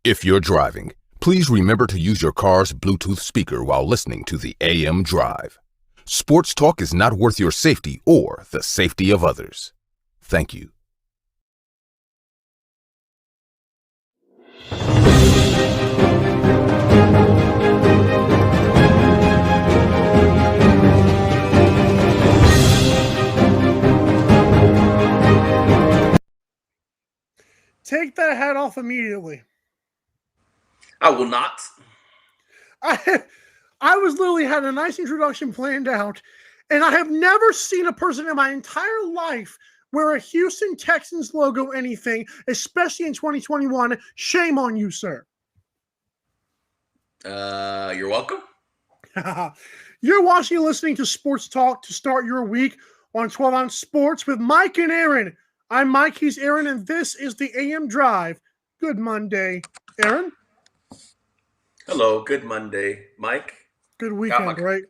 If you're driving, please remember to use your car's Bluetooth speaker while listening to the AM Drive. Sports talk is not worth your safety or the safety of others. Thank you. Take that hat off immediately. I will not. I was literally had a nice introduction planned out, and I have never seen a person in my entire life wear a Houston Texans logo anything, especially in 2021. Shame on you, sir. You're welcome. You're watching and listening to Sports Talk to start your week on 12 Ounce Sports with Mike and Aaron. I'm Mike, he's Aaron, and this is the AM Drive. Good Monday, Aaron. Hello, good Monday, Mike. Good weekend, right?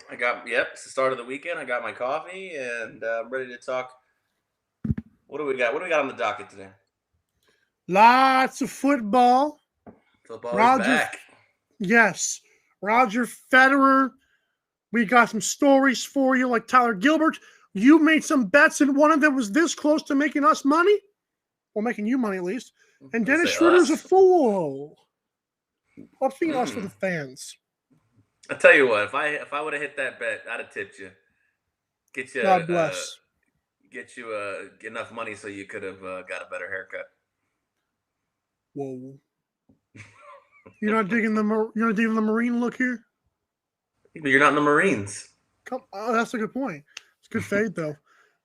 It's the start of the weekend. I got my coffee, and I'm ready to talk. What do we got? What do we got on the docket today? Lots of football. Football is back. Yes. Roger Federer. We got some stories for you, like Tyler Gilbert. You made some bets, and one of them was this close to making us money. Well, making you money, at least. And Dennis Schroeder's a fool. I'm speaking us for the fans. I tell you what, if I would have hit that bet, I'd have tipped you. Get you. God bless. Get you enough money so you could have got a better haircut. Whoa. You're not digging the Marine look here? But you're not in the Marines. That's a good point. It's good fade though.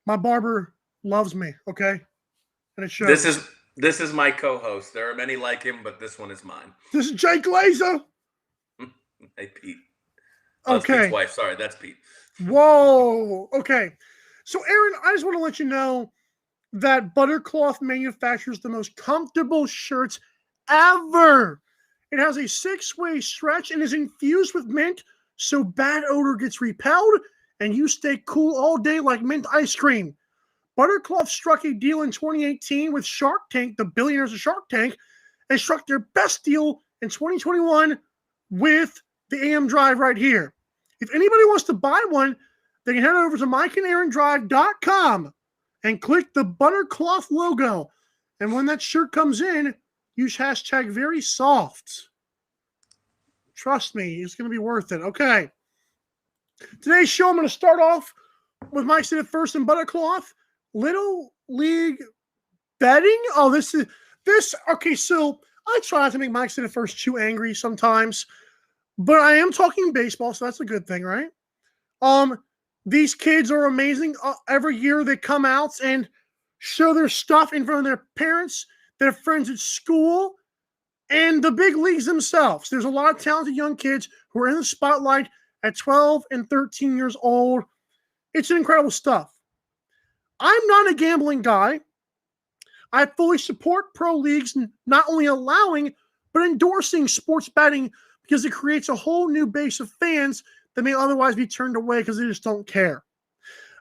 My barber loves me, okay? And it shows. This is my co-host. There are many like him, but this one is mine. This is Jake Glazer. Hey, Pete. Okay. That's Pete's wife. Sorry, that's Pete. Whoa. Okay. So, Aaron, I just want to let you know that Buttercloth manufactures the most comfortable shirts ever. It has a 6-way stretch and is infused with mint, so bad odor gets repelled and you stay cool all day like mint ice cream. Buttercloth struck a deal in 2018 with Shark Tank, the billionaires of Shark Tank, and struck their best deal in 2021 with the AM Drive right here. If anybody wants to buy one, they can head over to mikeandaarondrive.com and click the Buttercloth logo. And when that shirt comes in, use hashtag very soft. Trust me, it's going to be worth it. Okay. Today's show, I'm going to start off with Mike Sit At First and Buttercloth. Little League betting. Okay, so I try not to make Mike Sit At First too angry sometimes, but I am talking baseball, so that's a good thing, right? These kids are amazing. Every year they come out and show their stuff in front of their parents, their friends at school, and the big leagues themselves. There's a lot of talented young kids who are in the spotlight at 12 and 13 years old. It's incredible stuff. I'm not a gambling guy. I fully support pro leagues not only allowing, but endorsing sports betting because it creates a whole new base of fans that may otherwise be turned away because they just don't care.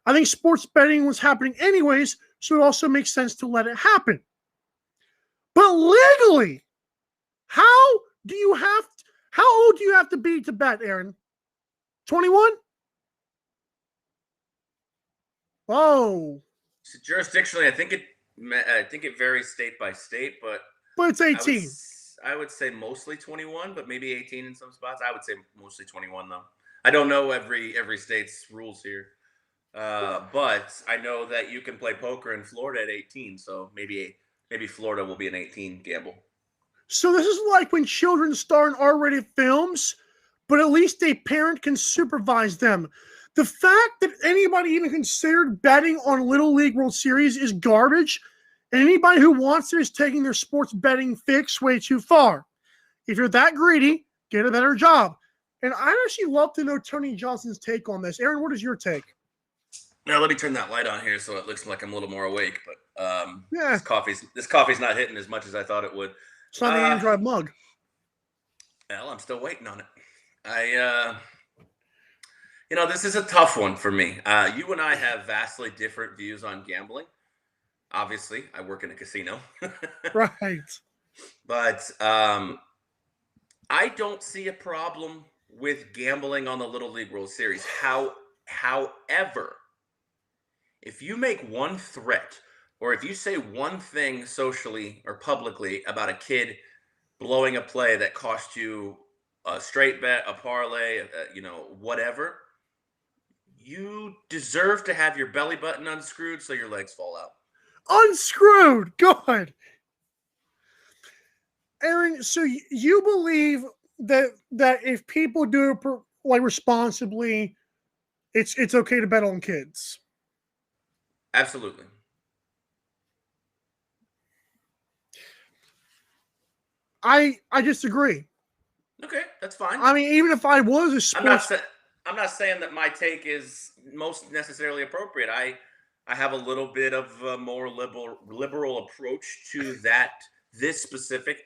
I think sports betting was happening anyways, so it also makes sense to let it happen. But legally, how old do you have to be to bet, Aaron? 21? Whoa. So jurisdictionally, I think it varies state by state, but it's 18. I would say mostly 21, but maybe 18 in some spots. I would say mostly 21 though. I don't know every state's rules here, but I know that you can play poker in Florida at 18. So maybe Florida will be an 18 gamble. So this is like when children star in R-rated films, but at least a parent can supervise them. The fact that anybody even considered betting on Little League World Series is garbage, and anybody who wants it is taking their sports betting fix way too far. If you're that greedy, get a better job. And I'd actually love to know Tony Johnson's take on this. Aaron, what is your take? Now, let me turn that light on here so it looks like I'm a little more awake. But yeah, this coffee's not hitting as much as I thought it would. It's not the AM Drive mug. Well, I'm still waiting on it. This is a tough one for me. You and I have vastly different views on gambling. Obviously, I work in a casino. Right. But I don't see a problem with gambling on the Little League World Series. However, if you make one threat or if you say one thing socially or publicly about a kid blowing a play that cost you a straight bet, a parlay, whatever, you deserve to have your belly button unscrewed so your legs fall out. Unscrewed. Good. Aaron, so you believe that if people do it like responsibly, it's okay to bet on kids? Absolutely. I disagree. Okay, that's fine. I mean, even if I was a sports, I'm not saying that my take is most necessarily appropriate. I have a little bit of a more liberal approach to this specific.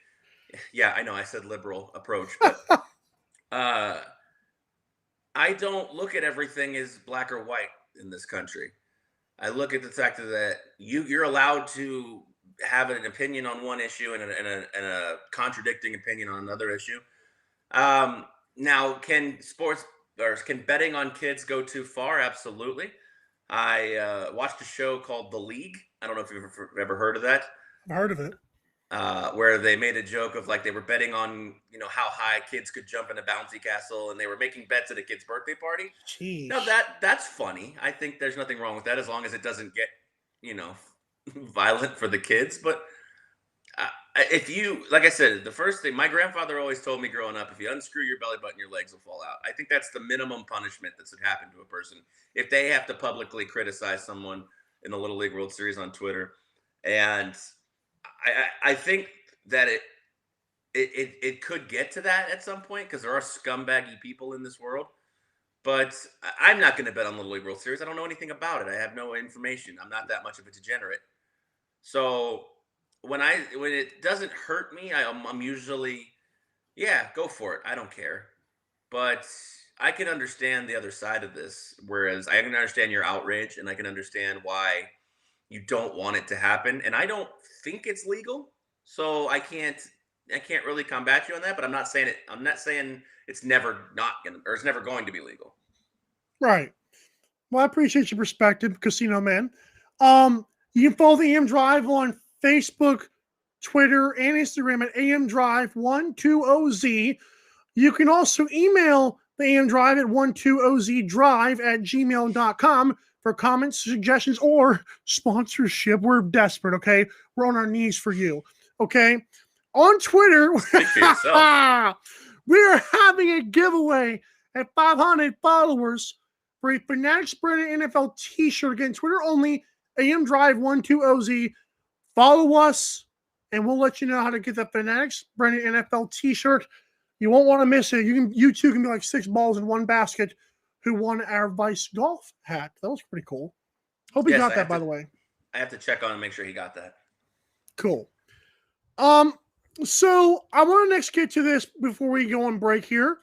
Yeah, I know I said liberal approach, but I don't look at everything as black or white in this country. I look at the fact that you're allowed to have an opinion on one issue and a contradicting opinion on another issue. Now, can betting on kids go too far? Absolutely. I watched a show called The League. I don't know if you've ever heard of that. I've heard of it. Where they made a joke of like they were betting on how high kids could jump in a bouncy castle, and they were making bets at a kid's birthday party. Jeez. Now that's funny. I think there's nothing wrong with that as long as it doesn't get violent for the kids. But if you, like I said, the first thing my grandfather always told me growing up, if you unscrew your belly button, your legs will fall out. I think that's the minimum punishment that should happen to a person if they have to publicly criticize someone in the Little League World Series on Twitter. And I think that it could get to that at some point because there are scumbaggy people in this world. But I'm not going to bet on Little League World Series. I don't know anything about it. I have no information. I'm not that much of a degenerate. So when it doesn't hurt me, I'm usually, yeah, go for it. I don't care. But I can understand the other side of this. Whereas I can understand your outrage and I can understand why you don't want it to happen. And I don't think it's legal. So I can't really combat you on that, but I'm not saying it's never going to be legal. Right. Well, I appreciate your perspective, Casino Man. You can follow the AM Drive on Facebook, Twitter, and Instagram at AM Drive 120Z. You can also email the AM Drive at 120zdrive@gmail.com for comments, suggestions, or sponsorship. We're desperate, okay? We're on our knees for you, okay? On Twitter, we are having a giveaway at 500 followers for a Fanatics branded NFL t-shirt. Again, Twitter only, AM Drive 120Z. Follow us, and we'll let you know how to get the Fanatics branded NFL t-shirt. You won't want to miss it. You two can be like 6 balls in one basket who won our Vice golf hat. That was pretty cool. Hope he got that, by the way. I have to check on and make sure he got that. Cool. So I want to next get to this before we go on break here.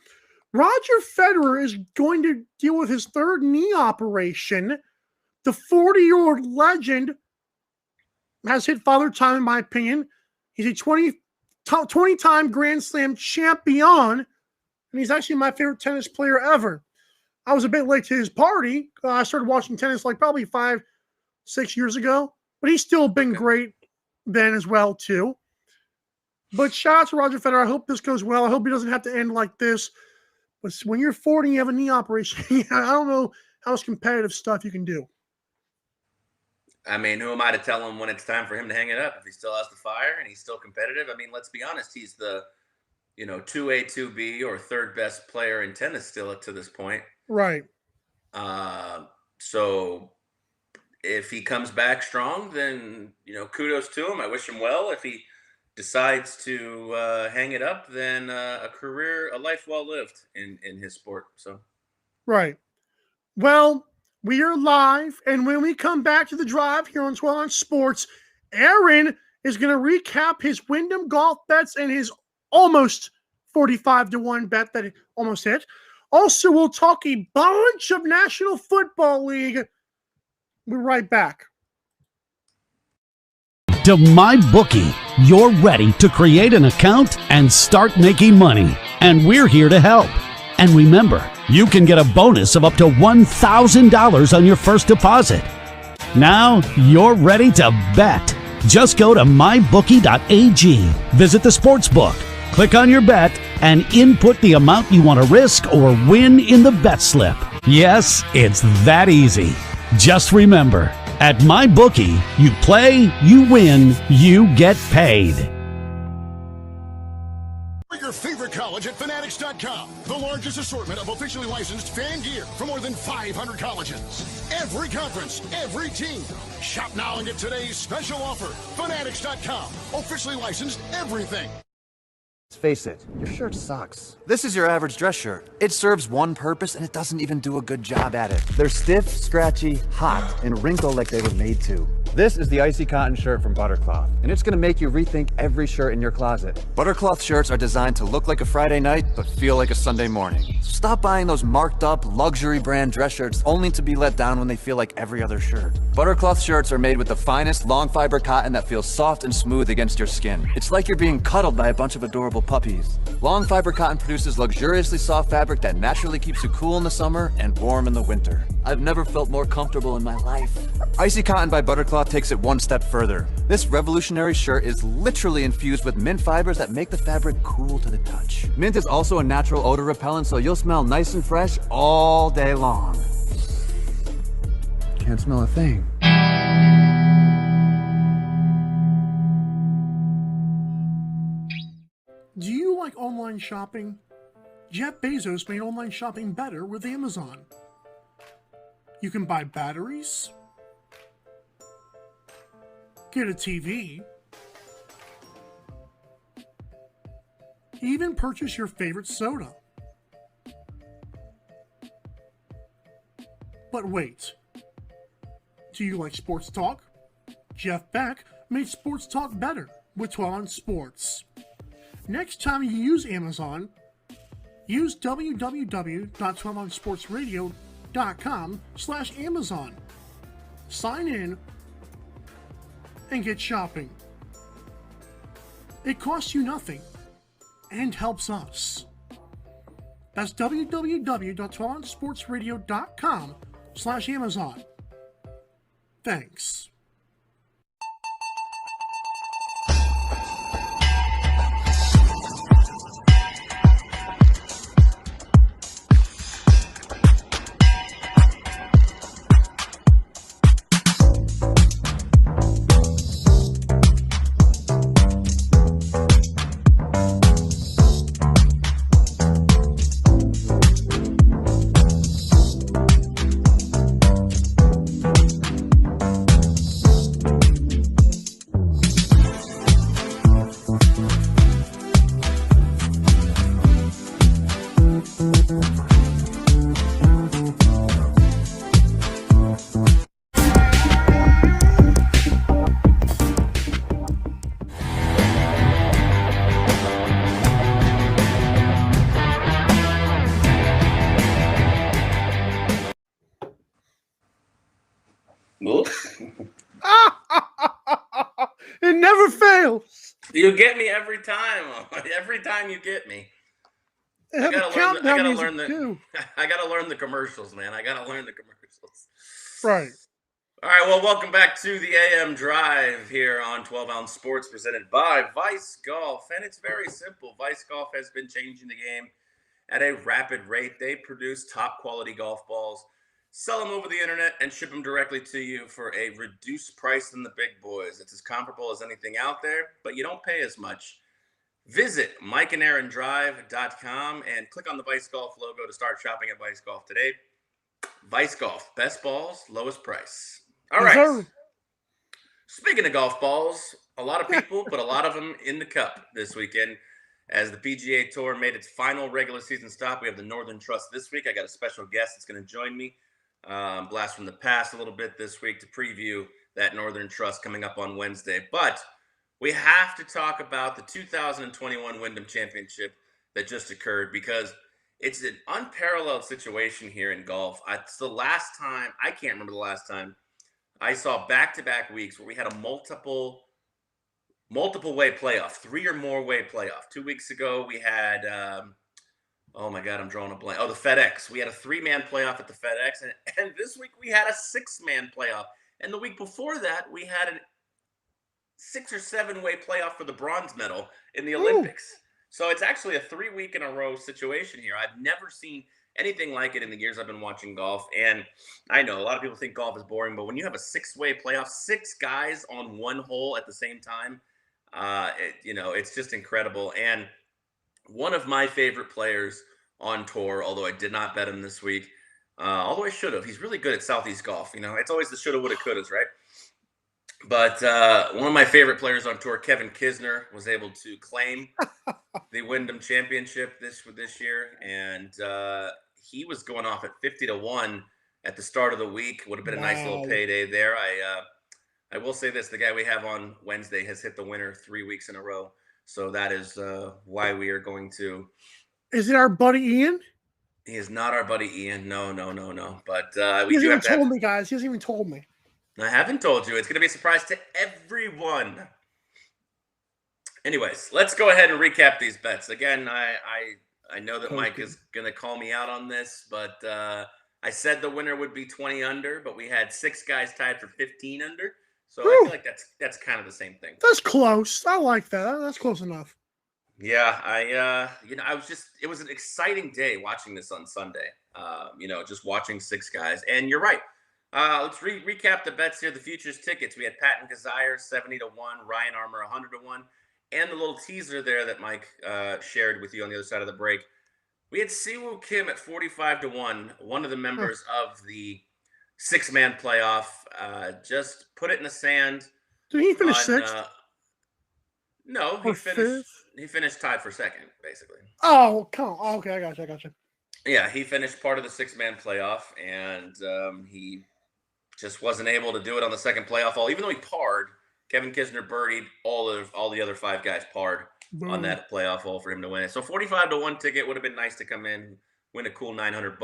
Roger Federer is going to deal with his third knee operation. The 40-year-old legend has hit father time, in my opinion. He's a 20-time Grand Slam champion, and he's actually my favorite tennis player ever. I was a bit late to his party. I started watching tennis like probably 5-6 years ago, but he's still been great then as well, too. But shout out to Roger Federer. I hope this goes well. I hope he doesn't have to end like this. But when you're 40 and you have a knee operation, I don't know how much competitive stuff you can do. I mean, who am I to tell him when it's time for him to hang it up? If he still has the fire and he's still competitive, I mean, let's be honest. He's the, 2A, 2B or third best player in tennis still to this point. Right. So if he comes back strong, then, kudos to him. I wish him well. If he decides to hang it up, then a life well lived in his sport. So, right. Well, we are live, and when we come back to the drive here on 12 on Sports, Aaron is going to recap his Wyndham golf bets and his almost 45-1 bet that he almost hit. Also, we'll talk a bunch of National Football League. We're right back. to MyBookie. You're ready to create an account and start making money, and we're here to help. And remember, you can get a bonus of up to $1,000 on your first deposit. Now you're ready to bet. Just go to mybookie.ag, visit the sportsbook, click on your bet, and input the amount you want to risk or win in the bet slip. Yes, it's that easy. Just remember, at MyBookie, you play, you win, you get paid. For your favorite college at Fanatics.com. The largest assortment of officially licensed fan gear for more than 500 colleges. Every conference, every team. Shop now and get today's special offer. Fanatics.com. Officially licensed everything. Let's face it, your shirt sucks. This is your average dress shirt. It serves one purpose and it doesn't even do a good job at it. They're stiff, scratchy, hot, and wrinkle like they were made to. This is the icy cotton shirt from Buttercloth, and it's gonna make you rethink every shirt in your closet. Buttercloth shirts are designed to look like a Friday night, but feel like a Sunday morning. So stop buying those marked up, luxury brand dress shirts only to be let down when they feel like every other shirt. Buttercloth shirts are made with the finest long fiber cotton that feels soft and smooth against your skin. It's like you're being cuddled by a bunch of adorable puppies. Long fiber cotton produces luxuriously soft fabric that naturally keeps you cool in the summer and warm in the winter. I've never felt more comfortable in my life. Icy Cotton by Buttercloth takes it one step further. This revolutionary shirt is literally infused with mint fibers that make the fabric cool to the touch. Mint is also a natural odor repellent, so you'll smell nice and fresh all day long. Can't smell a thing. Do you like online shopping? Jeff Bezos made online shopping better with Amazon. You can buy batteries, get a TV, even purchase your favorite soda. But wait, do you like sports talk? Jeff Beck made sports talk better with 12 Ounce Sports. Next time you use Amazon, use www.12ouncesportsradio.com/Amazon. Sign in and get shopping. It costs you nothing and helps us. That's www.12ouncesportsradio.com/Amazon. Thanks. It never fails. You get me every time. Every time you get me. I gotta learn the commercials, man. I gotta learn the commercials. Right. All right. Well, welcome back to the AM Drive here on 12 Ounce Sports, presented by Vice Golf, and it's very simple. Vice Golf has been changing the game at a rapid rate. They produce top quality golf balls, sell them over the internet, and ship them directly to you for a reduced price than the big boys. It's as comparable as anything out there, but you don't pay as much. Visit MikeandAaronDrive.com and click on the Vice Golf logo to start shopping at Vice Golf today. Vice Golf, best balls, lowest price. All right. Sir. Speaking of golf balls, a lot of people put a lot of them in the cup this weekend as the PGA Tour made its final regular season stop. We have the Northern Trust this week. I got a special guest that's going to join me. Blast from the past a little bit this week to preview that Northern Trust coming up on Wednesday. But we have to talk about the 2021 Wyndham Championship that just occurred because it's an unparalleled situation here in golf. It's the last time, I can't remember the last time I saw back-to-back weeks where we had a multiple multiple way playoff, 3 or more way playoff. 2 weeks ago, we had, oh my God, I'm drawing a blank. Oh, the FedEx. We had a 3-man playoff at the FedEx. And this week we had a 6-man playoff. And the week before that, we had a 6 or 7-way playoff for the bronze medal in the Olympics. So it's actually a 3-week in a row situation here. I've never seen anything like it in the years I've been watching golf. And I know a lot of people think golf is boring, but when you have a 6-way playoff, 6 guys on one hole at the same time, it's just incredible. And one of my favorite players on tour, although I did not bet him this week, although I should have. He's really good at Southeast golf. It's always the shoulda, woulda, couldas, right? But one of my favorite players on tour, Kevin Kisner, was able to claim the Wyndham Championship this year, and he was going off at 50-1 at the start of the week. Would have been a nice little payday there. I will say this: the guy we have on Wednesday has hit the winner 3 weeks in a row, so that is why we are going to. Is it our buddy Ian? He is not our buddy Ian. No. But he hasn't even told me, guys. He hasn't even told me. I haven't told you. It's going to be a surprise to everyone. Anyways, let's go ahead and recap these bets. Again, I know that Mike is going to call me out on this, but I said the winner would be 20 under, but we had 6 guys tied for 15 under. So I feel like that's kind of the same thing. That's close. I like that. That's close enough. Yeah, it was an exciting day watching this on Sunday. Just watching 6 guys. And you're right. Let's recap the bets here. The futures tickets. We had Patton Kazire 70-1, Ryan Armour 100-1, and the little teaser there that Mike shared with you on the other side of the break. We had Siwoo Kim at 45-1, one of the members of the 6-man playoff. Just put it in the sand. Did he finish 6th? No, he finished tied for 2nd, basically. Oh, come on. Okay, I got you. Yeah, he finished part of the 6-man playoff, and he just wasn't able to do it on the second playoff hole. Even though he parred, Kevin Kisner birdied, all the other 5 guys parred on that playoff hole for him to win it. So 45-1 ticket would have been nice to come in, win a cool $900,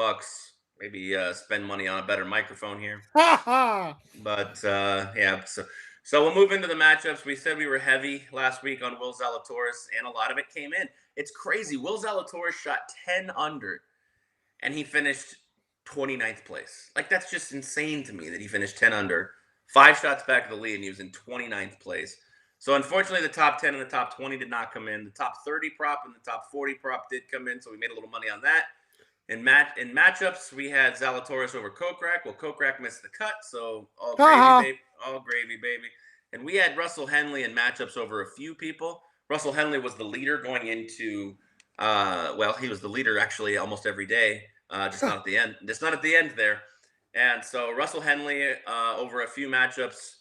maybe spend money on a better microphone here. But yeah, so we'll move into the matchups. We said we were heavy last week on Will Zalatoris, and a lot of it came in. It's crazy. Will Zalatoris shot 10 under, and he finished 29th place. Like, that's just insane to me that he finished 10 under, 5 shots back of the lead, and he was in 29th place. So, unfortunately, the top 10 and the top 20 did not come in. The top 30 prop and the top 40 prop did come in, so we made a little money on that. In matchups, we had Zalatoris over Kokrak. Well, Kokrak missed the cut, so all gravy, baby. And we had Russell Henley in matchups over a few people. Russell Henley was the leader going into he was the leader actually almost every day, just not at the end. Just not at the end there. And so Russell Henley over a few matchups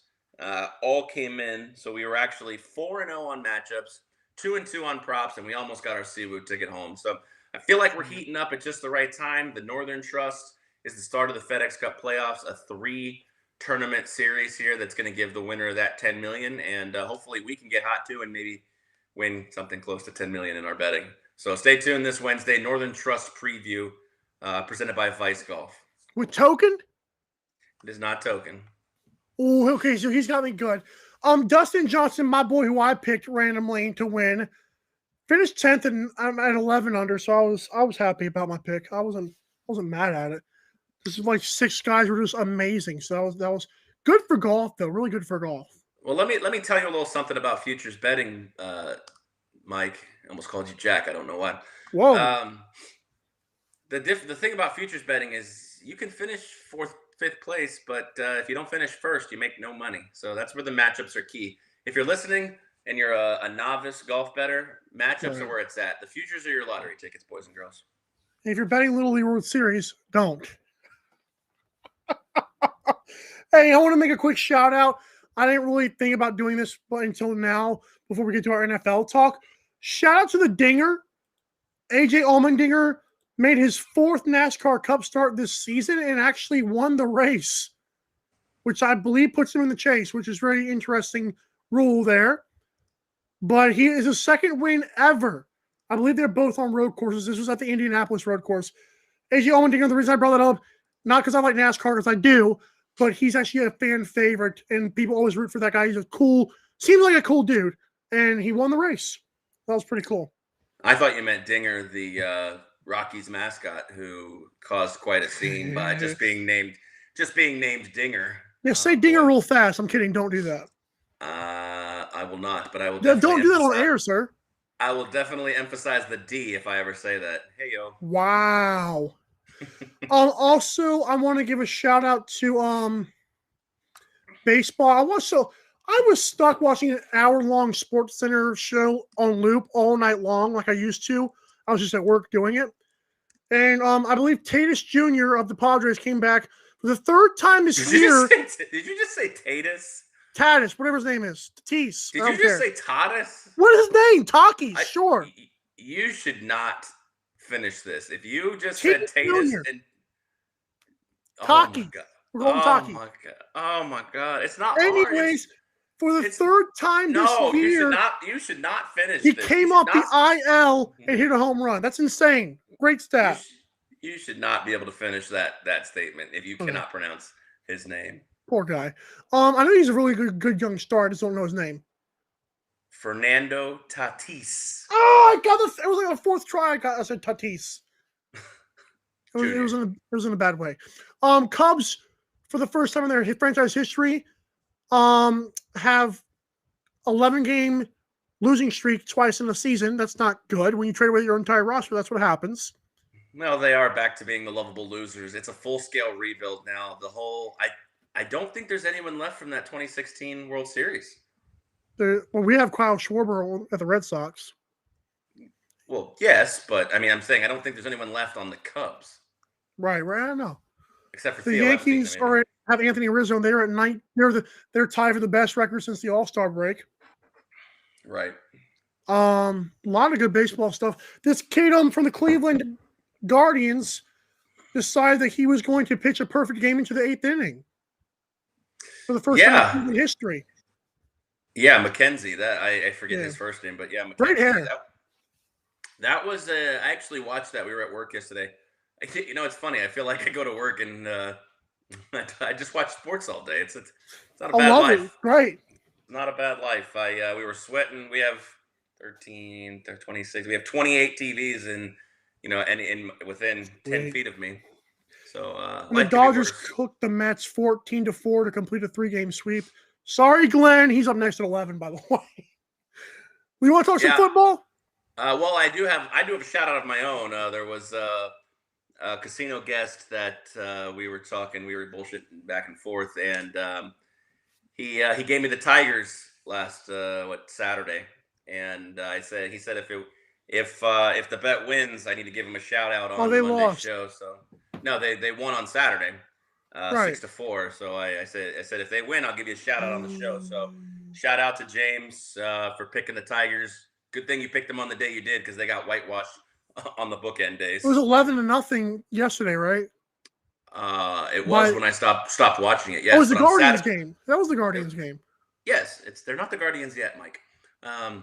all came in. So we were actually 4-0 on matchups, 2-2 on props, and we almost got our Siwoo ticket home. So I feel like we're heating up at just the right time. The Northern Trust is the start of the FedEx Cup playoffs, a 3-tournament series here that's going to give the winner of that $10 million, and hopefully we can get hot too and maybe win something close to $10 million in our betting. So stay tuned this Wednesday. Northern Trust preview presented by Vice Golf. With Token? It is not Token. Oh, okay, so he's got me good. Dustin Johnson, my boy, who I picked randomly to win, finished 10th, and I'm at 11 under. So I was happy about my pick. I wasn't mad at it. This is like 6 guys were just amazing. So that was good for golf, though. Really good for golf. Well, let me tell you a little something about futures betting, Mike. I almost called you Jack. I don't know why. Whoa. The thing about futures betting is you can finish 4th, 5th place, but if you don't finish first, you make no money. So that's where the matchups are key. If you're listening and you're a novice golf bettor, matchups are where it's at. The futures are your lottery tickets, boys and girls. If you're betting Little League World Series, don't. Hey, I want to make a quick shout out. I didn't really think about doing this until now before we get to our NFL talk. Shout out to the Dinger. AJ Allmendinger made his 4th NASCAR Cup start this season and actually won the race, which I believe puts him in the chase, which is very interesting rule there. But he is his 2nd win ever. I believe they're both on road courses. This was at the Indianapolis road course. AJ Allmendinger, the reason I brought that up, not because I like NASCAR, because I do, but he's actually a fan favorite, and people always root for that guy. He's seems like a cool dude. and he won the race. That was pretty cool. I thought you meant Dinger, the Rockies mascot, who caused quite a scene by just being named Dinger. Yeah, say Dinger real fast. I'm kidding. Don't do that. I will not, but I will. Don't do that on air, sir. I will definitely emphasize the D if I ever say that. Hey yo! Wow. Also, I want to give a shout out to baseball. I was stuck watching an hour-long Sports Center show on loop all night long, like I used to. I was just at work doing it, and I believe Tatis Jr. of the Padres came back for the third time this year. Did you just say Tatis? Tatis, whatever his name is. Tatis. Did you just say Tatis? What is his name? Takis. Sure. You should not finish this. If you just said Tatis and Taki. We're going Taki. Oh my god. It's not Anyways, for the third time this year. You should not finish He came off the IL and hit a home run. That's insane. Great stat. You should not be able to finish that statement if you cannot pronounce his name. Poor guy. I know he's a really good young star. I just don't know his name. Fernando Tatis. Oh, I got this. It was like a fourth try. I said Tatis. It was in a bad way. Cubs, for the first time in their franchise history, have 11-game losing streak twice in a season. That's not good. When you trade away your entire roster, that's what happens. Well, they are back to being the lovable losers. It's a full-scale rebuild now. I don't think there's anyone left from that 2016 World Series. We have Kyle Schwarber at the Red Sox. Well, yes, but I mean, I'm saying I don't think there's anyone left on the Cubs. Right. I know. Except for the Yankees have Anthony Rizzo, and they're at 9. They're tied for the best record since the All-Star break. Right. A lot of good baseball stuff. This kid from the Cleveland Guardians decided that he was going to pitch a perfect game into the 8th inning for the first time in history. Yeah, McKenzie. That I forget his first name, but McKenzie. Great hair. That was I actually watched that. We were at work yesterday. It's funny. I feel like I go to work and I just watch sports all day. It's not a bad life. It. Right. Not a bad life. We were sweating. We have 13, 26. We have 28 TVs and within 10 feet of me. So the Dodgers cooked the Mets 14-4 to complete a 3-game sweep. Sorry, Glenn. He's up next at 11, by the way. We want to talk some football? Well, I do have a shout out of my own. There was a casino guest that we were talking. We were bullshitting back and forth, and he gave me the Tigers last Saturday, and he said if the bet wins, I need to give him a shout out on the Monday show. So no, they won on Saturday. 6-4. So I said if they win, I'll give you a shout out on the show. So shout out to James for picking the Tigers. Good thing you picked them on the day you did because they got whitewashed on the bookend days. It was 11-0 yesterday, right? It was when I stopped watching it. Yes, it was the Guardians game. That was the Guardians game. Yes, they're not the Guardians yet, Mike.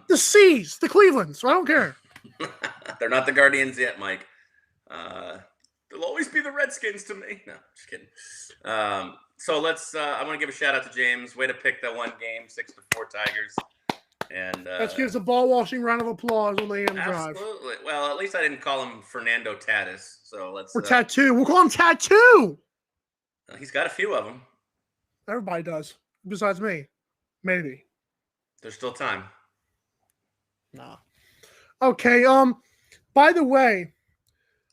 The C's, the Cleveland. So I don't care. They're not the Guardians yet, Mike. They'll always be the Redskins to me. No, just kidding. So let's. I want to give a shout out to James. Way to pick that one game, 6-4 Tigers. And let's give us a ball washing round of applause on the AM Drive. Absolutely. Well, at least I didn't call him Fernando Tatis. So let's. Or Tattoo. We'll call him Tattoo. He's got a few of them. Everybody does, besides me. Maybe. There's still time. Nah. Okay. By the way,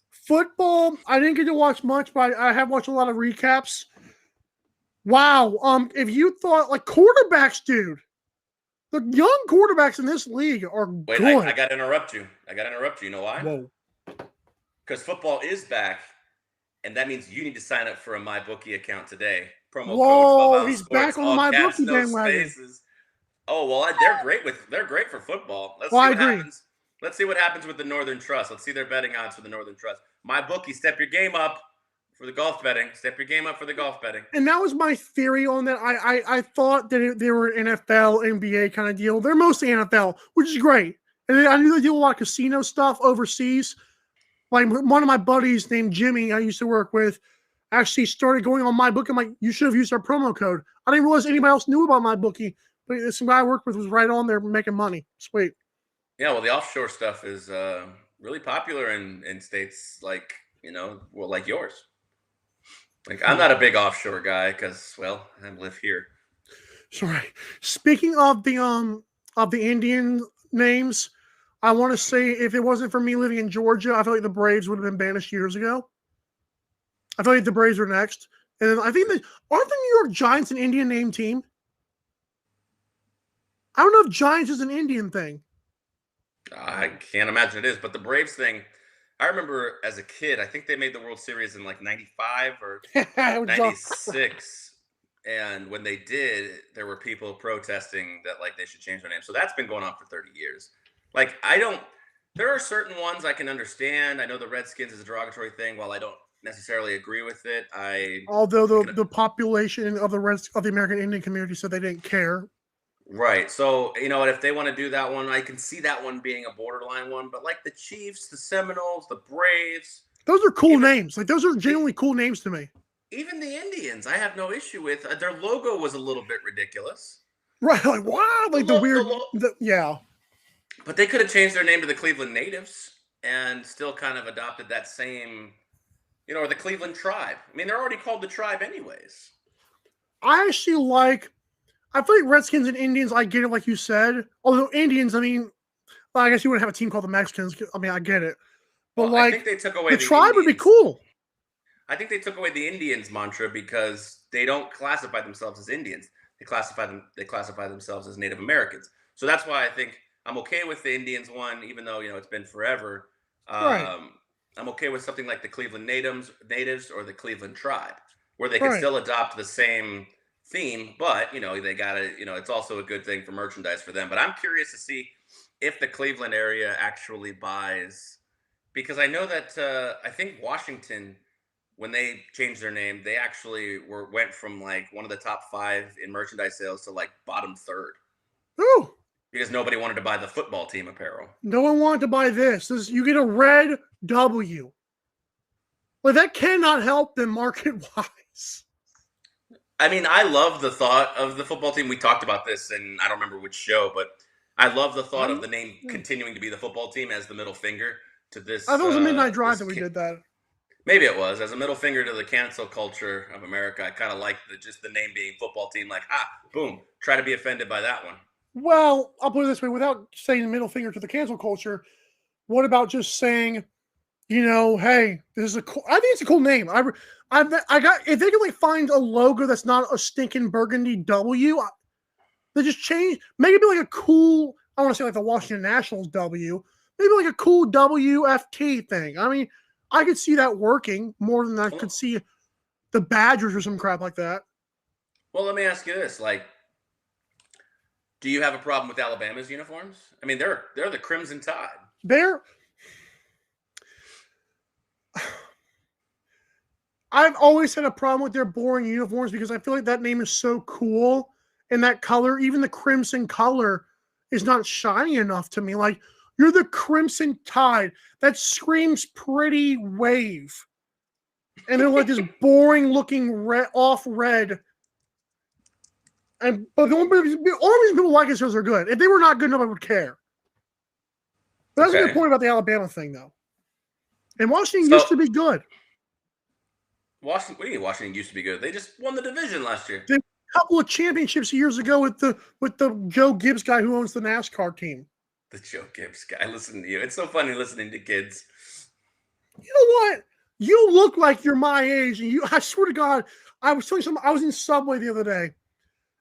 football. I didn't get to watch much, but I have watched a lot of recaps. Wow. If you thought like quarterbacks, dude. The young quarterbacks in this league are good. Wait, I got to interrupt you. You know why? Whoa. Because football is back, and that means you need to sign up for a MyBookie account today. Promo Whoa, code he's back on the MyBookie bandwagon. Oh well, they're great for football. Let's see what happens with the Northern Trust. Let's see their betting odds for the Northern Trust. MyBookie, step your game up for the golf betting. Step your game up for the golf betting. And that was my theory on that. I thought that they were an NFL, NBA kind of deal. They're mostly NFL, which is great. And I knew they do a lot of casino stuff overseas. Like one of my buddies named Jimmy I used to work with actually started going on MyBookie. I'm like, you should have used our promo code. I didn't realize anybody else knew about MyBookie, but Some guy I worked with was right on there making money. Sweet. Yeah, well, the offshore stuff is really popular in states like like yours. Like I'm not a big offshore guy because, well, I live here. Sorry. Speaking of the Indian names, I want to say if it wasn't for me living in Georgia, I feel like the Braves would have been banished years ago. I feel like the Braves are next. And then I think aren't the New York Giants an Indian name team? I don't know if Giants is an Indian thing. I can't imagine it is, but the Braves thing, I remember as a kid, I think they made the World Series in like 95 or 96. And when they did, there were people protesting that like they should change their name. So that's been going on for 30 years. Like there are certain ones I can understand. I know the Redskins is a derogatory thing. While I don't necessarily agree with it, although the population of the American Indian community said they didn't care. Right. So, if they want to do that one, I can see that one being a borderline one. But like the Chiefs, the Seminoles, the Braves. Those are cool names. Like those are genuinely cool names to me. Even the Indians, I have no issue with. Their logo was a little bit ridiculous. Right. Like, wow. Like the weird. Yeah. But they could have changed their name to the Cleveland Natives and still kind of adopted that same, or the Cleveland Tribe. I mean, they're already called the Tribe anyways. I actually I feel like Redskins and Indians, I get it, like you said. Although Indians, I mean, I guess you wouldn't have a team called the Mexicans. I mean, I get it. But I think they took away the Tribe would be cool. I think they took away the Indians mantra because they don't classify themselves as Indians. They classify themselves as Native Americans. So that's why I think I'm okay with the Indians one, even though it's been forever. Right. I'm okay with something like the Cleveland Natives or the Cleveland Tribe, where they can still adopt the same theme, but they gotta, it's also a good thing for merchandise for them. But I'm curious to see if the Cleveland area actually buys, because I know that I think Washington, when they changed their name, they actually went from like one of the top 5 in merchandise sales to like bottom 3rd. Ooh. Because nobody wanted to buy the football team apparel. No one wanted to buy this. You get a red W. Well, that cannot help them market-wise. I mean, I love the thought of the football team. We talked about this, and I don't remember which show, but I love the thought of the name continuing to be the football team as the middle finger to this. I thought it was a Midnight Drive that we did that. Maybe it was. As a middle finger to the cancel culture of America, I kind of like just the name being football team. Like, boom, try to be offended by that one. Well, I'll put it this way. Without saying the middle finger to the cancel culture, what about just saying, hey, this is I think it's a cool name. I got, if they can find a logo that's not a stinking burgundy W, they just make it be like a cool, I want to say like the Washington Nationals W, maybe like a cool WFT thing. I mean, I could see that working more than I could see the Badgers or some crap like that. Well, let me ask you this. Do you have a problem with Alabama's uniforms? I mean, they're the Crimson Tide. I've always had a problem with their boring uniforms because I feel like that name is so cool, and that color, even the crimson color, is not shiny enough to me. Like, you're the Crimson Tide. That screams pretty wave. And they're like this boring looking red. But the only reason people like it is because they're good. If they were not good, nobody would care. But that's a good point about the Alabama thing, though. And Washington used to be good. What do you mean Washington used to be good? They just won the division last year. They won a couple of championships years ago with the Joe Gibbs guy who owns the NASCAR team. The Joe Gibbs guy. Listen to you. It's so funny listening to kids. You know what? You look like you're my age, and I swear to God, I was telling someone, I was in Subway the other day.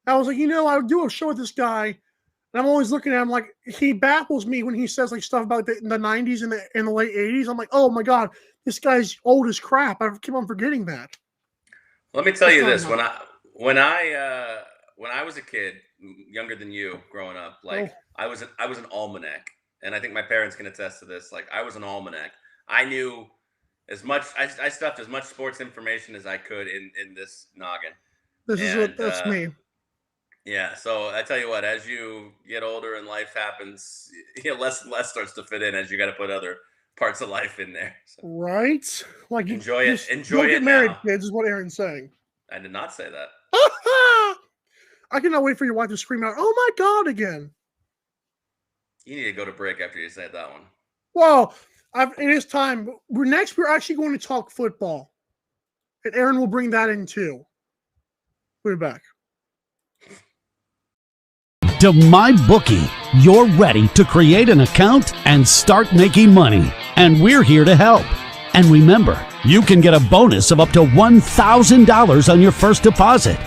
I was like, I would do a show with this guy, and I'm always looking at him like he baffles me when he says like stuff about the 90s and the late 80s. I'm like, oh my God, this guy's old as crap. I keep on forgetting that. Let me tell you this: when I was a kid, younger than you, growing up, I was an almanac, and I think my parents can attest to this. Like, I was an almanac. I knew as much. I stuffed as much sports information as I could in this noggin. That's me. Yeah, so I tell you what, as you get older and life happens, less and less starts to fit in as you got to put other parts of life in there. So. Right? Like, enjoy it. Enjoy it. Get married, kids, is what Aaron's saying. I did not say that. I cannot wait for your wife to scream out, "Oh my God," again. You need to go to break after you said that one. Well, it is time. We're actually going to talk football. And Aaron will bring that in too. We'll be back. To MyBookie, you're ready to create an account and start making money. And we're here to help. And remember, you can get a bonus of up to $1,000 on your first deposit.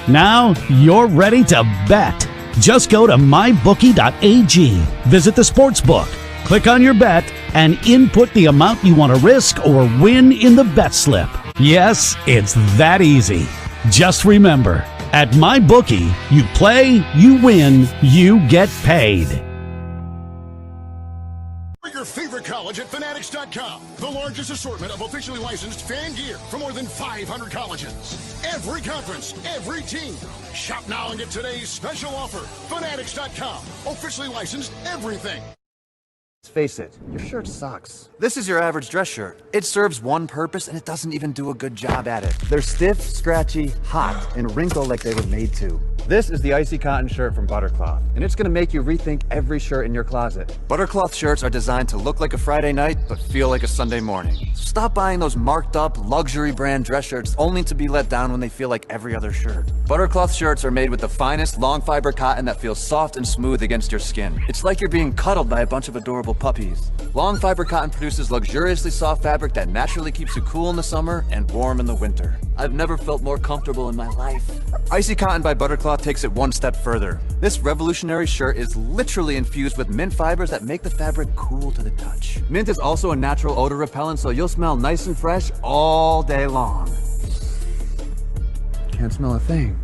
Now you're ready to bet. Just go to mybookie.ag, visit the sportsbook, click on your bet, and input the amount you want to risk or win in the bet slip. Yes, it's that easy. Just remember, at MyBookie, you play, you win, you get paid. Your favorite college at Fanatics.com. The largest assortment of officially licensed fan gear from more than 500 colleges. Every conference, every team. Shop now and get today's special offer. Fanatics.com. Officially licensed everything. Let's face it, your shirt sucks. This is your average dress shirt. It serves one purpose and it doesn't even do a good job at it. They're stiff, scratchy, hot, and wrinkle like they were made to. This is the icy cotton shirt from Buttercloth, and it's gonna make you rethink every shirt in your closet. Buttercloth shirts are designed to look like a Friday night, but feel like a Sunday morning. So stop buying those marked up, luxury brand dress shirts only to be let down when they feel like every other shirt. Buttercloth shirts are made with the finest long fiber cotton that feels soft and smooth against your skin. It's like you're being cuddled by a bunch of adorable puppies. Long fiber cotton produces luxuriously soft fabric that naturally keeps you cool in the summer and warm in the winter. I've never felt more comfortable in my life. Icy Cotton by Buttercloth takes it one step further. This revolutionary shirt is literally infused with mint fibers that make the fabric cool to the touch. Mint is also a natural odor repellent, so you'll smell nice and fresh all day long. Can't smell a thing.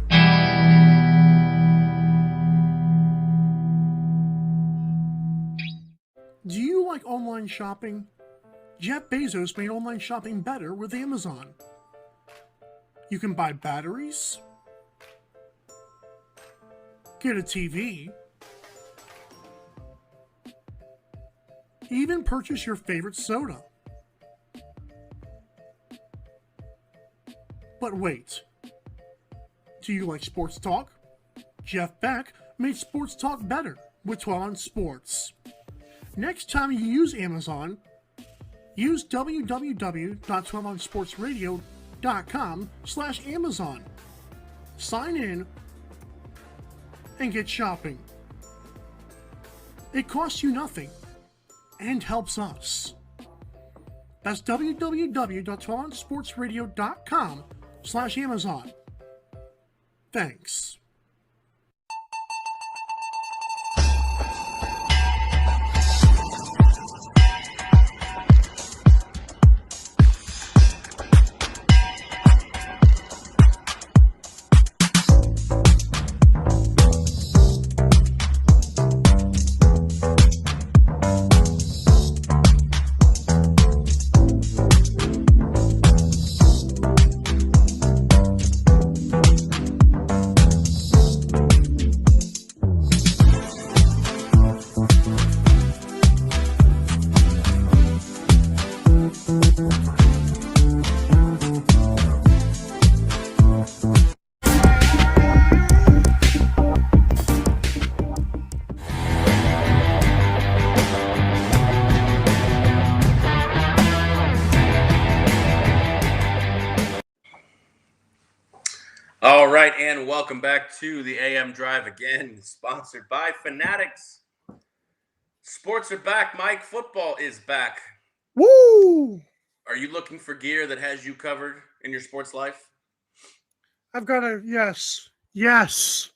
Do you like online shopping? Jeff Bezos made online shopping better with Amazon. You can buy batteries, get a TV, even purchase your favorite soda. But wait, do you like sports talk? Jeff Beck made sports talk better with 12 on Sports. Next time you use Amazon, use www.12onsportsradio.com/Amazon. Sign in and get shopping. It costs you nothing and helps us. That's www.12onsportsradio.com/Amazon. Thanks. All right, and welcome back to the AM Drive again, sponsored by Fanatics. Sports are back, Mike. Football is back. Woo! Are you looking for gear that has you covered in your sports life? I've got a yes. Yes.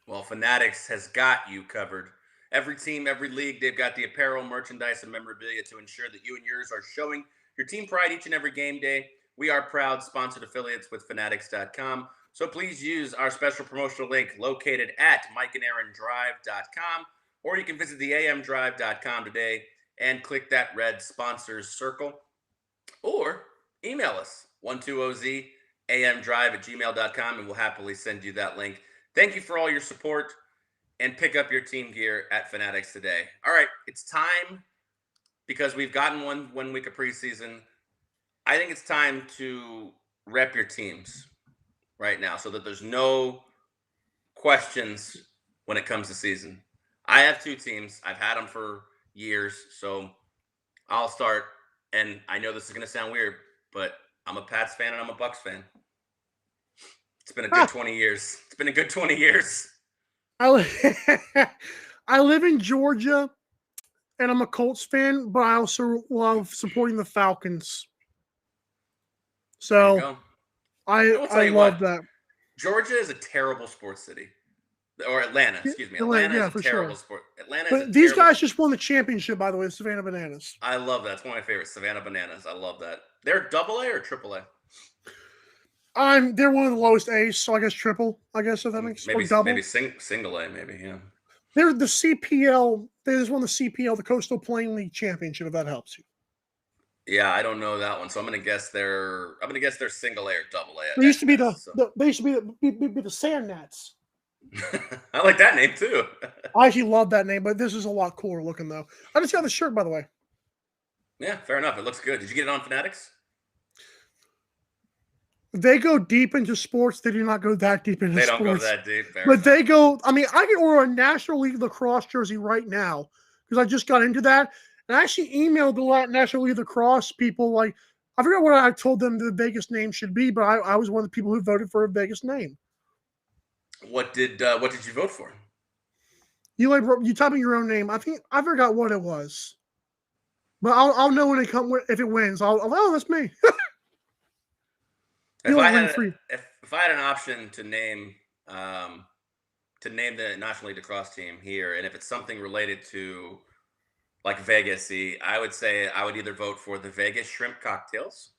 Well, Fanatics has got you covered. Every team, every league, they've got the apparel, merchandise, and memorabilia to ensure that you and yours are showing your team pride each and every game day. We are proud sponsored affiliates with Fanatics.com. So please use our special promotional link located at mikeandaarondrive.com, or you can visit the amdrive.com today and click that red sponsors circle, or email us 120zamdrive@gmail.com, and we'll happily send you that link. Thank you for all your support, and pick up your team gear at Fanatics today. All right, it's time, because we've gotten 1 week of preseason. I think it's time to rep your teams right now, so that there's no questions when it comes to season. I have two teams. I've had them for years, so I'll start. And I know this is going to sound weird, but I'm a Pats fan and I'm a Bucks fan. It's been a good 20 years. It's been a good 20 years. I live in Georgia, and I'm a Colts fan, but I also love supporting the Falcons. So I love that. Georgia is a terrible sports city. Or Atlanta, excuse me. Atlanta is a terrible sport. But these guys just won the championship, by the way, Savannah Bananas. I love that. It's one of my favorites, Savannah Bananas. I love that. They're AA or AAA? They're one of the lowest A's, so I guess triple. I guess if that makes sense. Or double. Maybe single A, maybe, yeah. They're the CPL. They just won the CPL, the Coastal Plain League Championship, if that helps you. Yeah, I don't know that one, so I'm gonna guess they're single A or double A. They used to be the Sand Gnats. I like that name too. I actually love that name, but this is a lot cooler looking though. I just got the shirt, by the way. Yeah, fair enough. It looks good. Did you get it on Fanatics? They go deep into sports. They do not go that deep into sports. They don't go that deep. But they go, I mean, I can order a National League Lacrosse jersey right now because I just got into that. And I actually emailed the National League Lacrosse people. Like, I forgot what I told them the Vegas name should be, but I was one of the people who voted for a Vegas name. What did you vote for? You type in your own name. I forgot what it was, but I'll know when if it wins. Oh, that's me. If I had an option to name the National League Lacrosse team here, and if it's something related to like Vegas-y, I would say I would either vote for the Vegas Shrimp Cocktails.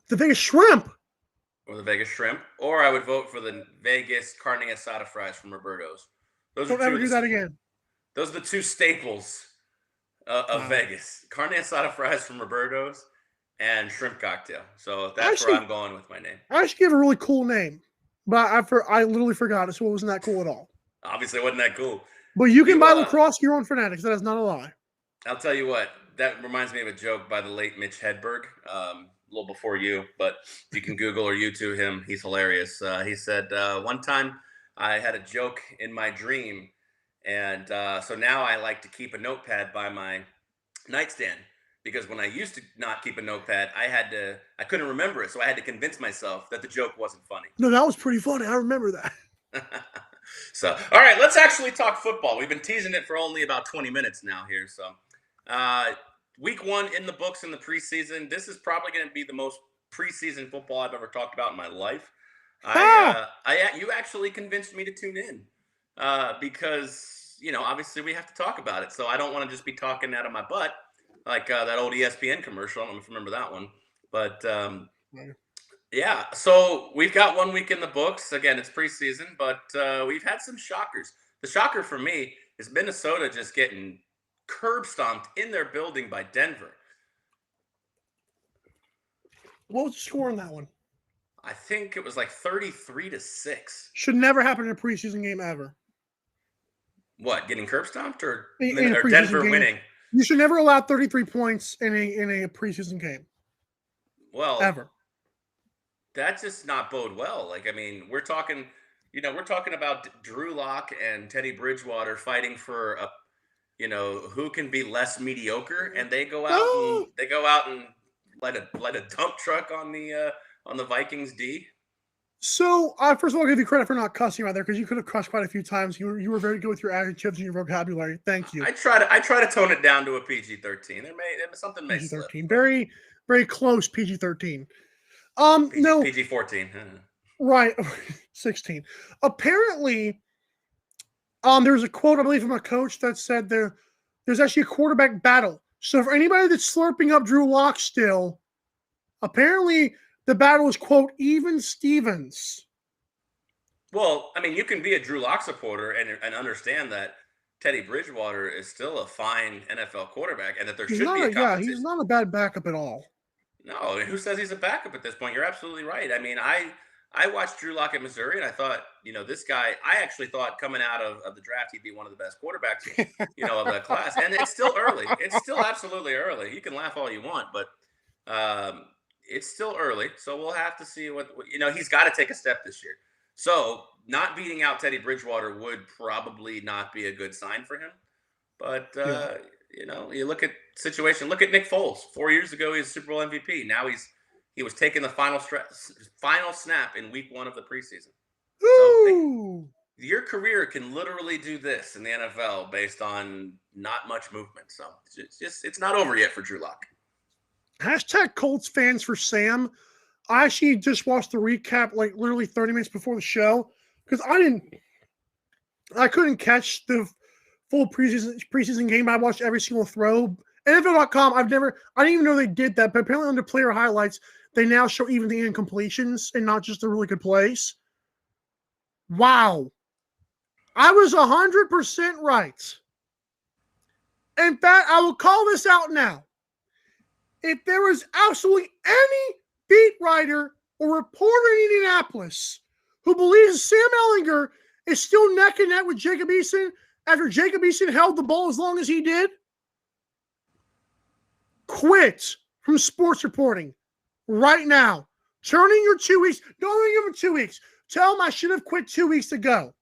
The Vegas Shrimp? Or the Vegas Shrimp. Or I would vote for the Vegas Carne Asada fries from Roberto's. Don't ever do that again. Those are the two staples of Vegas. Carne Asada fries from Roberto's and Shrimp Cocktail. So that's where I'm going with my name. I actually have a really cool name, but I literally forgot it, so it wasn't that cool at all. Obviously, it wasn't that cool. But you can buy lacrosse gear on Fanatics. That is not a lie. I'll tell you what. That reminds me of a joke by the late Mitch Hedberg, a little before you, but you can Google or YouTube him. He's hilarious. He said, one time I had a joke in my dream, and so now I like to keep a notepad by my nightstand. Because when I used to not keep a notepad, I couldn't remember it. So I had to convince myself that the joke wasn't funny. No, that was pretty funny. I remember that. So, all right, let's actually talk football. We've been teasing it for only about 20 minutes now here. So, week 1 in the books in the preseason. This is probably going to be the most preseason football I've ever talked about in my life. You actually convinced me to tune in because, obviously we have to talk about it. So I don't want to just be talking out of my butt. Like that old ESPN commercial. I don't know if you remember that one. But, yeah. So we've got 1 week in the books. Again, it's preseason, but we've had some shockers. The shocker for me is Minnesota just getting curb stomped in their building by Denver. What was the score on that one? I think it was like 33-6. Should never happen in a preseason game ever. What, getting curb stomped or Denver winning? You should never allow 33 points in a preseason game. Well, ever. That just not bode well. Like, I mean, we're talking about Drew Lock and Teddy Bridgewater fighting for who can be less mediocre, and they go out and let a dump truck on the Vikings D. So, first of all, I'll give you credit for not cussing right there because you could have cussed quite a few times. You were very good with your adjectives and your vocabulary. Thank you. I try to tone it down to a PG-13. Something may slip. PG-13, very, very close PG-13. No PG-14. Right, 16. Apparently, there's a quote I believe from a coach that said there's actually a quarterback battle. So for anybody that's slurping up Drew Lock still, apparently. The battle is, quote, even Stevens. Well, I mean, you can be a Drew Lock supporter and understand that Teddy Bridgewater is still a fine NFL quarterback and that there should be a competition. Yeah, he's not a bad backup at all. No, who says he's a backup at this point? You're absolutely right. I mean, I watched Drew Lock at Missouri, and I thought, this guy, I actually thought coming out of the draft, he'd be one of the best quarterbacks, of that class. And it's still early. It's still absolutely early. You can laugh all you want, but it's still early, so we'll have to see what he's got to take a step this year. So not beating out Teddy Bridgewater would probably not be a good sign for him. But Yeah. you look at situation. Look at Nick Foles. 4 years ago, he was Super Bowl MVP. Now he was taking the final snap in Week 1 of the preseason. So Ooh. your career can literally do this in the NFL based on not much movement. So it's not over yet for Drew Lock. Hashtag Colts fans for Sam. I actually just watched the recap like literally 30 minutes before the show because I couldn't catch the full preseason game. I watched every single throw. NFL.com, I didn't even know they did that, but apparently under player highlights, they now show even the incompletions and not just the really good plays. Wow. I was 100% right. In fact, I will call this out now. If there was absolutely any beat writer or reporter in Indianapolis who believes Sam Ehlinger is still neck and neck with Jacob Eason after Jacob Eason held the ball as long as he did, quit from sports reporting right now. Turn in your 2 weeks. Don't give him 2 weeks. Tell him I should have quit 2 weeks ago.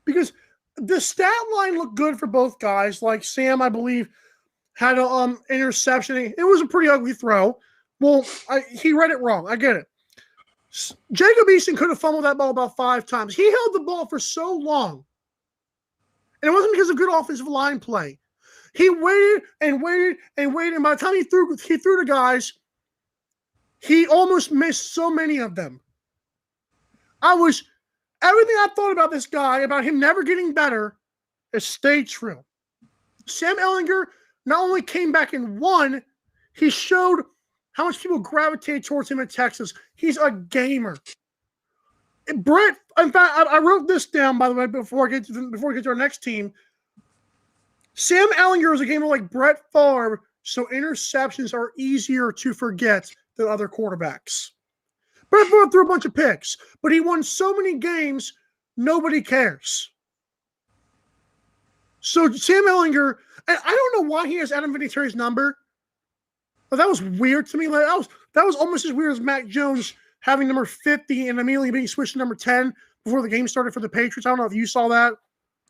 Because the stat line looked good for both guys. Like Sam, I believe, had an interception. It was a pretty ugly throw. Well, he read it wrong. I get it. Jacob Eason could have fumbled that ball about 5 times. He held the ball for so long. And it wasn't because of good offensive line play. He waited and waited and waited. And by the time he threw to guys, he almost missed so many of them. Everything I thought about this guy, about him never getting better, is stayed true. Sam Ehlinger not only came back and won, he showed how much people gravitate towards him in Texas. He's a gamer. Brett, in fact, I wrote this down, by the way, before I get to our next team. Sam Ehlinger is a gamer like Brett Favre, so interceptions are easier to forget than other quarterbacks. Brett Favre threw a bunch of picks, but he won so many games, nobody cares. So Sam Ehlinger, and I don't know why he has Adam Vinatieri's number, but that was weird to me. Like that was almost as weird as Mac Jones having number 50 and immediately being switched to number 10 before the game started for the Patriots. I don't know if you saw that.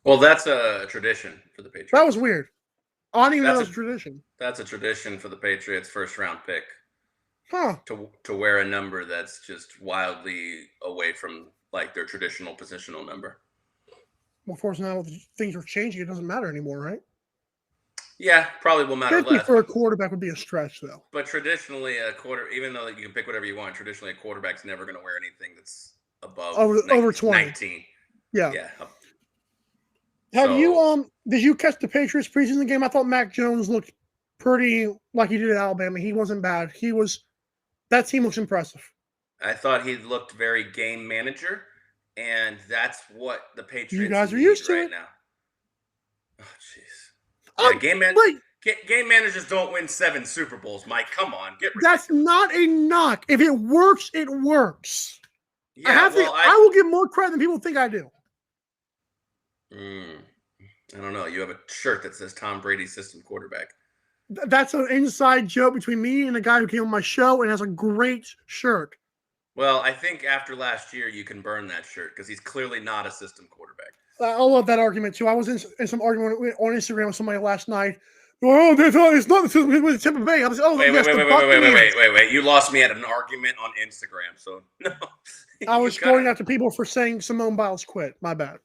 Well, that's a tradition for the Patriots. That was weird. I didn't even know that was a tradition. That's a tradition for the Patriots' first-round pick. Huh. To wear a number that's just wildly away from like their traditional positional number. Well, of course, now things are changing. It doesn't matter anymore, right? Yeah, probably will matter 50 less. for a quarterback would be a stretch, though. But traditionally, even though you can pick whatever you want, traditionally a quarterback's never going to wear anything that's above over 20. 19. Yeah. Yeah. Did you catch the Patriots preseason game? I thought Mac Jones looked pretty like he did at Alabama. He wasn't bad. That team looks impressive. I thought he looked very game manager, and that's what the Patriots you guys are used to right it now. Oh, jeez. Yeah, game managers don't win 7 Super Bowls, Mike. Come on, get ridiculous. That's not a knock. If it works, it works. Yeah, I will give more credit than people think I do. I don't know. You have a shirt that says Tom Brady system quarterback. That's an inside joke between me and the guy who came on my show and has a great shirt. Well, I think after last year, you can burn that shirt because he's clearly not a system quarterback. I love that argument, too. I was in some argument on Instagram with somebody last night. Oh, it's not the system with Tampa Bay. I was wait. You lost me at an argument on Instagram, so no. I was going after people for saying Simone Biles quit. My bad.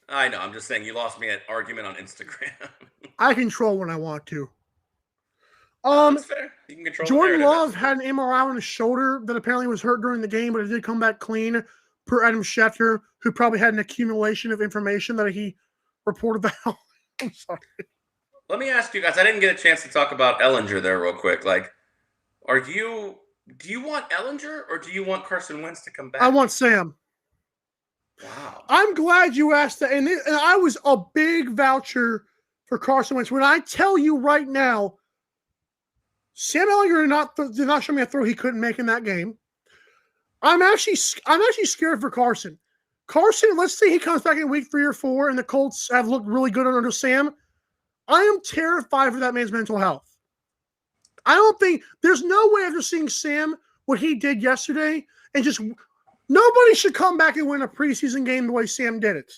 I know. I'm just saying you lost me at argument on Instagram. I control when I want to. That's fair. You can control. Jordan Love had an MRI on his shoulder that apparently was hurt during the game, but it did come back clean, per Adam Schefter, who probably had an accumulation of information that he reported that. I'm sorry. Let me ask you guys. I didn't get a chance to talk about Ehlinger there real quick. Like, do you want Ehlinger or do you want Carson Wentz to come back? I want Sam. Wow. I'm glad you asked that. And I was a big voucher for Carson Wentz. When I tell you right now, Sam Ehlinger did not show me a throw he couldn't make in that game. I'm actually scared for Carson. Carson, let's say he comes back in week 3 or 4 and the Colts have looked really good under Sam. I am terrified for that man's mental health. I don't think there's no way after seeing Sam, what he did yesterday, and just Nobody should come back and win a preseason game the way Sam did it.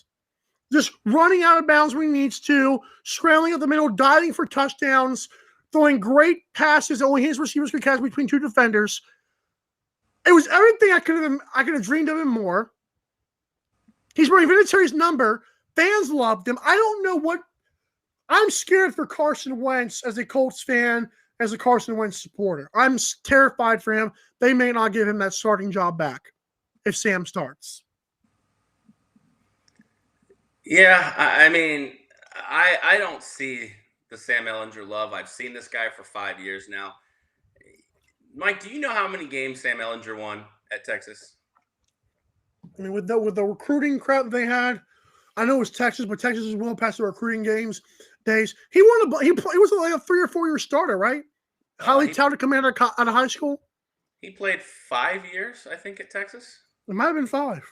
Just running out of bounds when he needs to, scrambling up the middle, diving for touchdowns, throwing great passes that only his receivers could catch between two defenders. It was everything I could have dreamed of and more. He's wearing Vinatieri's number. Fans loved him. I don't know what. I'm scared for Carson Wentz as a Colts fan, as a Carson Wentz supporter. I'm terrified for him. They may not give him that starting job back if Sam starts. Yeah, I mean, I don't see the Sam Ehlinger love. I've seen this guy for 5 years now. Mike, do you know how many games Sam Ehlinger won at Texas? I mean, with the recruiting crap they had, I know it was Texas, but Texas is well past the recruiting days. He won he was like a 3 or 4 year starter, right? Highly touted coming out of high school. He played 5 years, I think, at Texas. It might have been 5.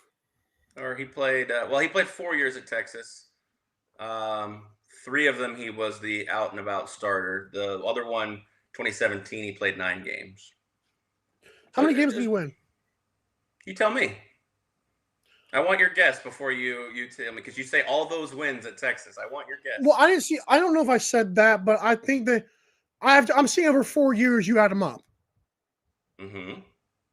Or he played, he played 4 years at Texas. 3 of them, he was the out and about starter. The other one, 2017, he played 9 games. How many games did he win? You tell me. I want your guess before you tell me, because you say all those wins at Texas. I want your guess. Well, I don't know if I said that, but I think that I'm seeing over 4 years you add them up. Mm-hmm.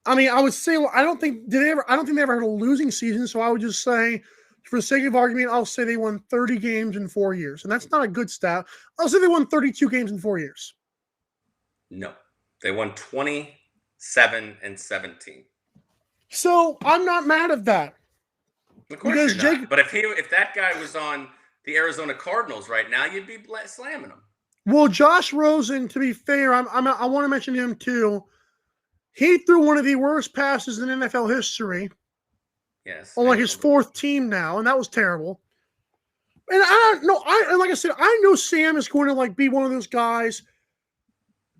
I mean, I would say I don't think they ever had a losing season, so I would just say, for the sake of argument, I'll say they won 30 games in 4 years, and that's not a good stat. I'll say they won 32 games in 4 years. No, they won 27 and 17. So I'm not mad at that. Of course you're not. But if that guy was on the Arizona Cardinals right now, you'd be slamming him. Well, Josh Rosen, to be fair, I want to mention him too. He threw one of the worst passes in NFL history. Yes. On like his 4th team now, and that was terrible. And I don't know. Like I said, I know Sam is going to like be one of those guys.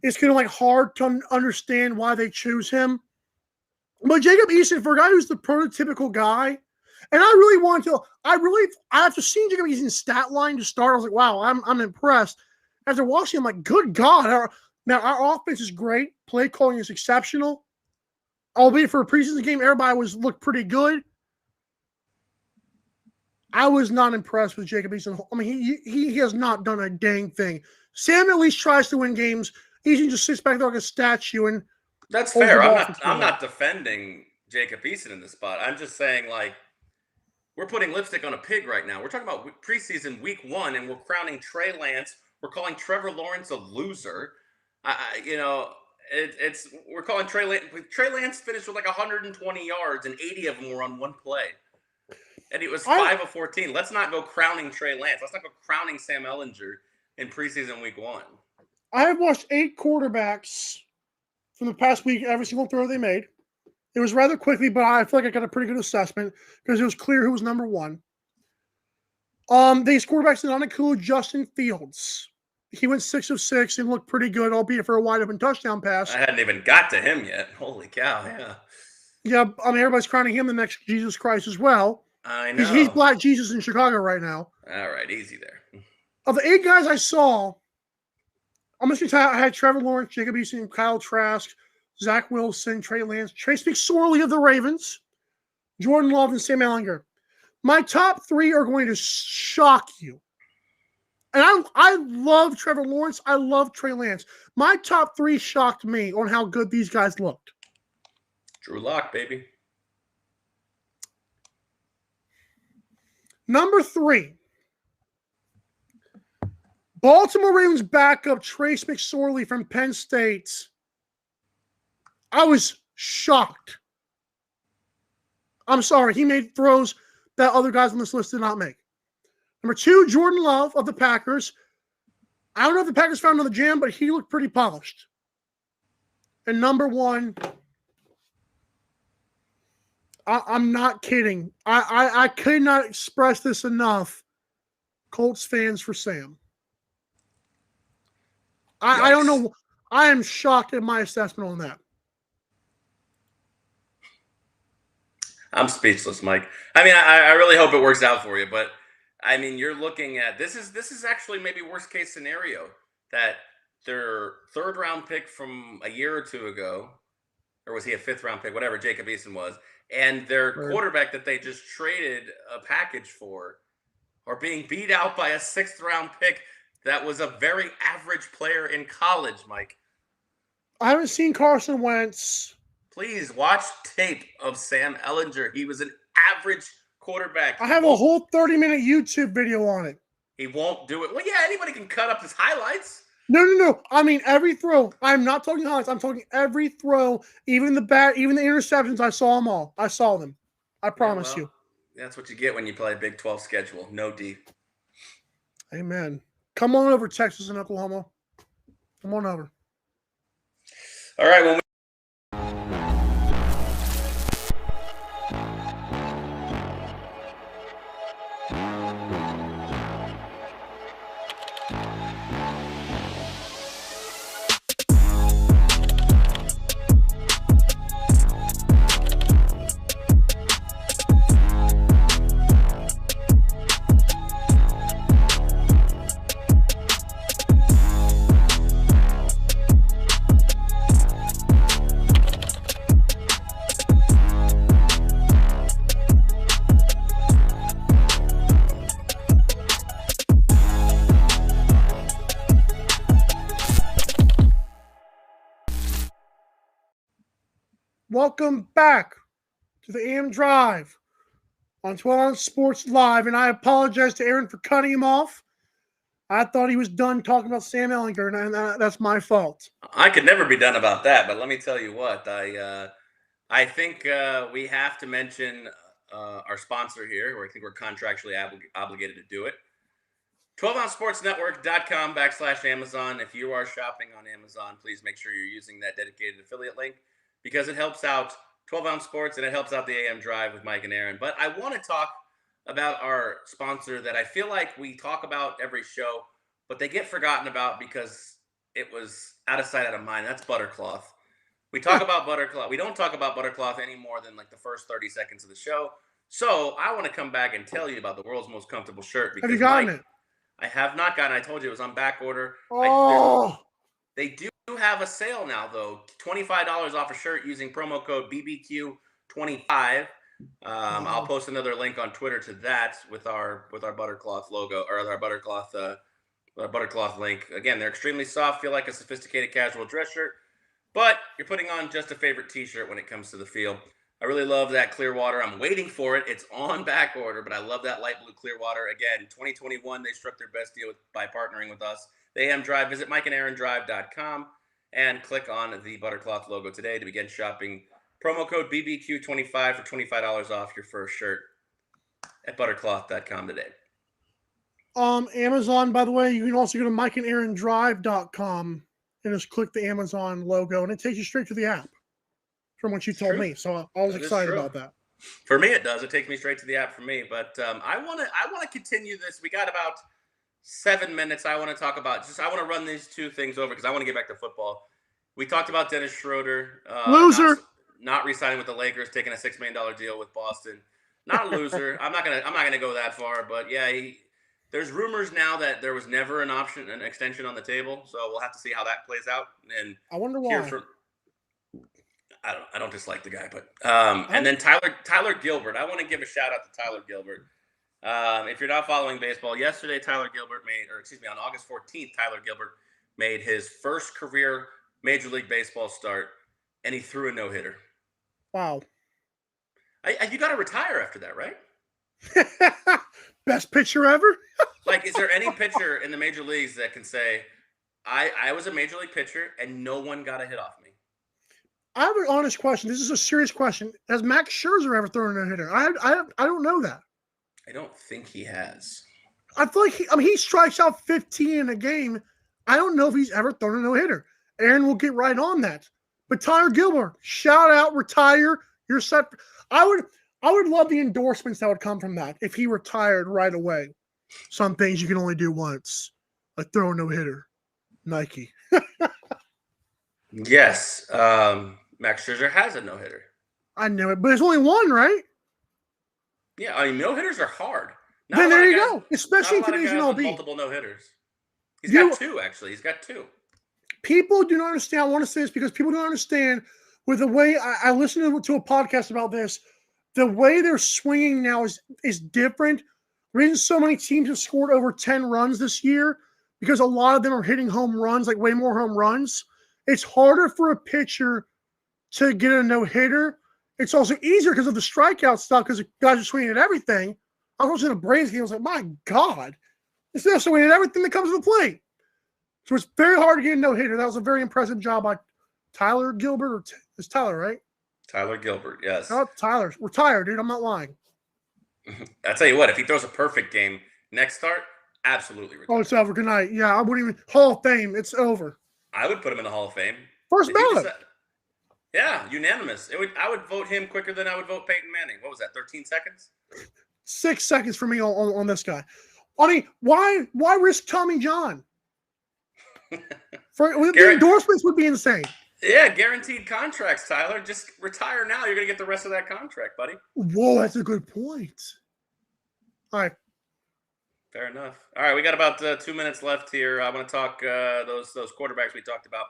It's going to like hard to understand why they choose him. But Jacob Eason, for a guy who's the prototypical guy, and I really want to. After seeing Jacob Eason's stat line to start, I was like, wow, I'm impressed. After watching, I'm like, good God. Our offense is great. Play calling is exceptional. Albeit for a preseason game, everybody looked pretty good. I was not impressed with Jacob Eason. I mean, he has not done a dang thing. Sam at least tries to win games. Eason just sits back there like a statue. And that's fair. I'm not defending Jacob Eason in this spot. I'm just saying, like, we're putting lipstick on a pig right now. We're talking about preseason week 1, and we're crowning Trey Lance. We're calling Trevor Lawrence a loser. We're calling Trey Lance. Trey Lance finished with like 120 yards, and 80 of them were on one play. And it was 5 of 14. Let's not go crowning Trey Lance. Let's not go crowning Sam Ehlinger in preseason week 1. I have watched 8 quarterbacks from the past week, every single throw they made. It was rather quickly, but I feel like I got a pretty good assessment because it was clear who was number 1. These quarterbacks did not include Justin Fields. He went 6 of 6 and looked pretty good, albeit for a wide open touchdown pass. I hadn't even got to him yet. Holy cow, yeah. Yeah, I mean, everybody's crowning him the next Jesus Christ as well. I know. He's Black Jesus in Chicago right now. All right, easy there. Of the 8 guys I saw, I'm just going to tell you, I had Trevor Lawrence, Jacob Eason, Kyle Trask, Zach Wilson, Trey Lance, Trace McSorley of the Ravens, Jordan Love, and Sam Ehlinger. My top 3 are going to shock you. And I love Trevor Lawrence. I love Trey Lance. My top 3 shocked me on how good these guys looked. Drew Lock, baby. Number 3. Baltimore Ravens backup Trace McSorley from Penn State. I was shocked. I'm sorry. He made throws that other guys on this list did not make. Number 2, Jordan Love of the Packers. I don't know if the Packers found another jam, but he looked pretty polished. And number 1, I'm not kidding. I could not express this enough. Colts fans for Sam. I don't know. I am shocked at my assessment on that. I'm speechless, Mike. I mean, I really hope it works out for you, but I mean, you're looking at this is actually maybe worst case scenario, that their 3rd round pick from a year or 2 ago or was he a 5th-round pick? Whatever Jacob Eason was, and their quarterback that they just traded a package for, are being beat out by a 6th-round pick that was a very average player in college. Mike, I haven't seen Carson Wentz. please watch tape of Sam Ehlinger. He was an average quarterback. I have a whole 30-minute YouTube video on it. He won't do it. Well, yeah, anybody can cut up his highlights. No. I mean, every throw. I'm not talking highlights. I'm talking every throw, even the interceptions. I saw them all. I saw them. I promise you. That's what you get when you play a Big 12 schedule. No D. Amen. Come on over, Texas and Oklahoma. Come on over. All right. Well, Welcome back to the AM Drive on 12 Ounce Sports Live, and I apologize to Aaron for cutting him off. I thought he was done talking about Sam Ehlinger, and that's my fault. I could never be done about that, but let me tell you what. I think we have to mention our sponsor here, or I think we're contractually obligated to do it. 12OunceSportsNetwork.com/Amazon. If you are shopping on Amazon, please make sure you're using that dedicated affiliate link, because it helps out 12 Ounce Sports and it helps out the AM Drive with Mike and Aaron. But I want to talk about our sponsor that I feel like we talk about every show, but they get forgotten about because it was out of sight, out of mind. That's Buttercloth. We talk about Buttercloth. We don't talk about Buttercloth any more than like the first 30 seconds of the show. So I want to come back and tell you about the world's most comfortable shirt. Because have you gotten it? I have not gotten it. I told you it was on back order. Oh. They do have a sale now, though. $25 off a shirt using promo code BBQ25. I'll post another link on Twitter to that with our Buttercloth logo, or our Buttercloth link. Again, they're extremely soft, feel like a sophisticated casual dress shirt, but you're putting on just a favorite t-shirt when it comes to the feel. I really love that Clearwater. I'm waiting for it. It's on back order, but I love that light blue Clearwater. Again, 2021, they struck their best deal by partnering with us. The AM Drive. Visit MikeandAaronDrive.com and click on the Buttercloth logo today to begin shopping. Promo code BBQ25 for $25 off your first shirt at Buttercloth.com today. Amazon, by the way, you can also go to MikeandAaronDrive.com and just click the Amazon logo, and it takes you straight to the app. From what you told me, so I was excited about that. For me, it does. It takes me straight to the app for me. But I want to continue this. We got about 7 minutes. I want to talk about I want to run these two things over because I want to get back to football. We talked about Dennis Schroeder, loser, not re-signing with the Lakers, taking a $6 million deal with Boston. Not a loser. I'm not gonna go that far, but yeah, there's rumors now that there was never an extension on the table. So we'll have to see how that plays out. And I wonder why. I don't dislike the guy, but and then Tyler Gilbert. I want to give a shout out to Tyler Gilbert. If you're not following baseball, yesterday on August 14th, Tyler Gilbert made his first career Major League Baseball start, and he threw a no-hitter. Wow. You got to retire after that, right? Best pitcher ever? Like, is there any pitcher in the major leagues that can say, I was a Major League pitcher and no one got a hit off me? I have an honest question. This is a serious question. Has Max Scherzer ever thrown a no-hitter? I don't know that. I don't think he has. I feel like he strikes out 15 in a game. I don't know if he's ever thrown a no-hitter. Aaron will get right on that. But Tyler Gilbert, shout out, retire. You're set. I would love the endorsements that would come from that if he retired right away. Some things you can only do once, like throw a no-hitter. Nike. Yes. Max Scherzer has a no-hitter. I know it, but it's only one, right? Yeah, I mean, no-hitters are hard. Then there you go. Especially in today's MLB. Multiple no-hitters. He's got two, actually. He's got two. People do not understand. I want to say this because people don't understand with the way I listened to a podcast about this, the way they're swinging now is different. The reason so many teams have scored over 10 runs this year, because a lot of them are hitting home runs, like way more home runs. It's harder for a pitcher to get a no-hitter. It's also easier because of the strikeout stuff, because the guys are swinging at everything. I was watching a Braves game, I was like, my God, they're swinging at everything that comes to the plate. So it's very hard to get a no-hitter. That was a very impressive job by Tyler Gilbert, or it's Tyler, right? Tyler Gilbert, yes. Oh, Tyler. We're tired, dude. I'm not lying. I'll tell you what, if he throws a perfect game next start, absolutely retired. Oh, it's over. Good night. Yeah, I wouldn't even. Hall of Fame. It's over. I would put him in the Hall of Fame. First If he ballot. yeah, unanimous. I would vote him quicker than I would vote Peyton Manning. What was that, 13 seconds? 6 seconds for me on this guy. I mean, why risk Tommy John? The endorsements would be insane. Yeah, guaranteed contracts, Tyler. Just retire now. You're going to get the rest of that contract, buddy. Whoa, that's a good point. All right. Fair enough. All right, we got about 2 minutes left here. I want to talk those quarterbacks we talked about.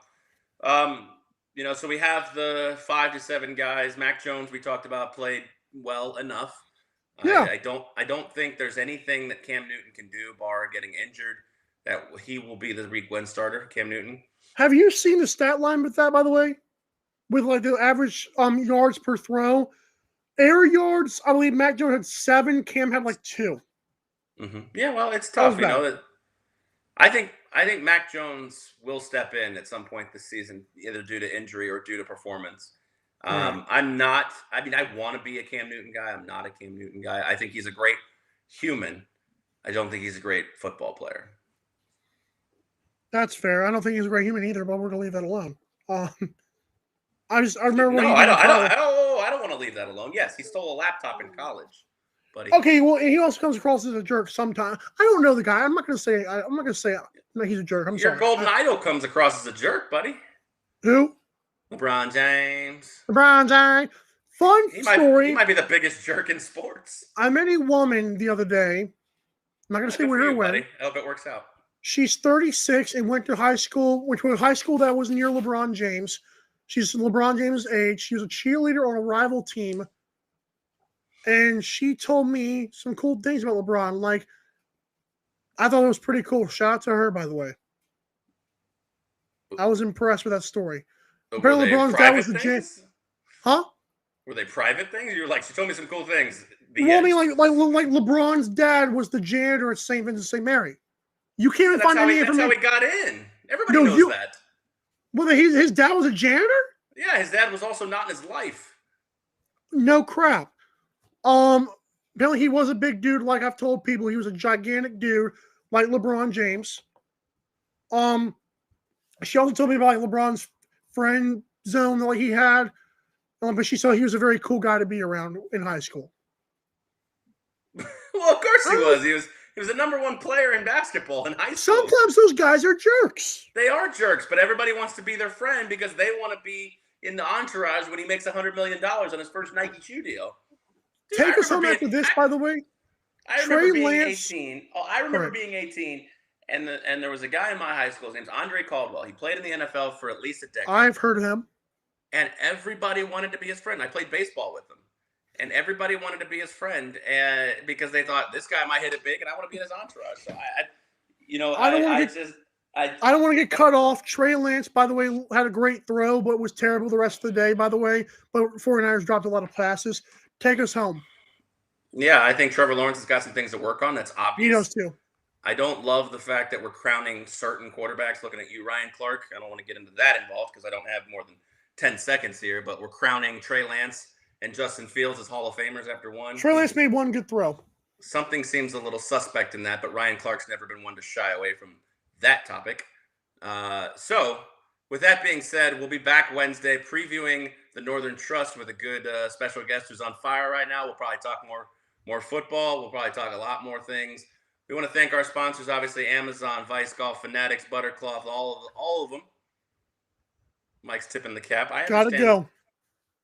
So we have the 5 to 7 guys. Mac Jones, we talked about, played well enough. Yeah. I don't think there's anything that Cam Newton can do, bar getting injured, that he will be the week 1 starter, Cam Newton. Have you seen the stat line with that, by the way? With like the average yards per throw. Air yards, I believe Mac Jones had 7. Cam had like 2. Mm-hmm. Yeah, well, it's tough, I think Mac Jones will step in at some point this season, either due to injury or due to performance. I want to be a Cam Newton guy. I'm not a Cam Newton guy. I think he's a great human. I don't think he's a great football player. That's fair. I don't think he's a great human either, but we're gonna leave that alone. I remember when I don't want to leave that alone. Yes, he stole a laptop in college, buddy. Okay, well, he also comes across as a jerk sometimes. I don't know the guy. I'm not gonna say no, he's a jerk. Your golden idol comes across as a jerk, buddy. Who? LeBron James. LeBron James. Fun story. He might be the biggest jerk in sports. I met a woman the other day. I'm not gonna say where or when. Buddy. I hope it works out. She's 36 and went to a high school that was near LeBron James. She's LeBron James' age. She was a cheerleader on a rival team. And she told me some cool things about LeBron. Like, I thought it was pretty cool. Shout out to her, by the way. I was impressed with that story. Apparently LeBron's dad was the janitor. Huh? Were they private things? You were like, she told me some cool things. Well, I mean, like LeBron's dad was the janitor at St. Vincent St. Mary. You can't even find any information. That's how he got in. Everybody knows that. Well, his dad was a janitor? Yeah, his dad was also not in his life. No crap. Apparently he was a big dude, like I've told people. He was a gigantic dude, like LeBron James. She also told me about like LeBron's friend zone that like he had. But she saw he was a very cool guy to be around in high school. Well, of course he was. He was the number 1 player in basketball in high school. Sometimes those guys are jerks. They are jerks, but everybody wants to be their friend because they want to be in the entourage when he makes $100 million on his first Nike shoe deal. Dude, Take us home after this, by the way. I remember being 18. Oh, I remember being 18, and there was a guy in my high school. His name's Andre Caldwell. He played in the NFL for at least a decade. I've heard of him. And everybody wanted to be his friend. I played baseball with him. And everybody wanted to be his friend, and because they thought this guy might hit it big, and I want to be in his entourage. So I don't want to get cut off. Trey Lance, by the way, had a great throw, but was terrible the rest of the day. By the way, but 49ers dropped a lot of passes. Take us home. Yeah, I think Trevor Lawrence has got some things to work on. That's obvious. He does too. I don't love the fact that we're crowning certain quarterbacks. Looking at you, Ryan Clark. I don't want to get into that involved because I don't have more than 10 seconds here. But we're crowning Trey Lance and Justin Fields as Hall of Famers after one. Trey Lance made one good throw. Something seems a little suspect in that, but Ryan Clark's never been one to shy away from that topic. So, with that being said, we'll be back Wednesday previewing the Northern Trust with a good special guest who's on fire right now. We'll probably talk more football. We'll probably talk a lot more things. We want to thank our sponsors, obviously Amazon, Vice Golf, Fanatics, Buttercloth, all of them. Mike's tipping the cap. I understand. Gotta go.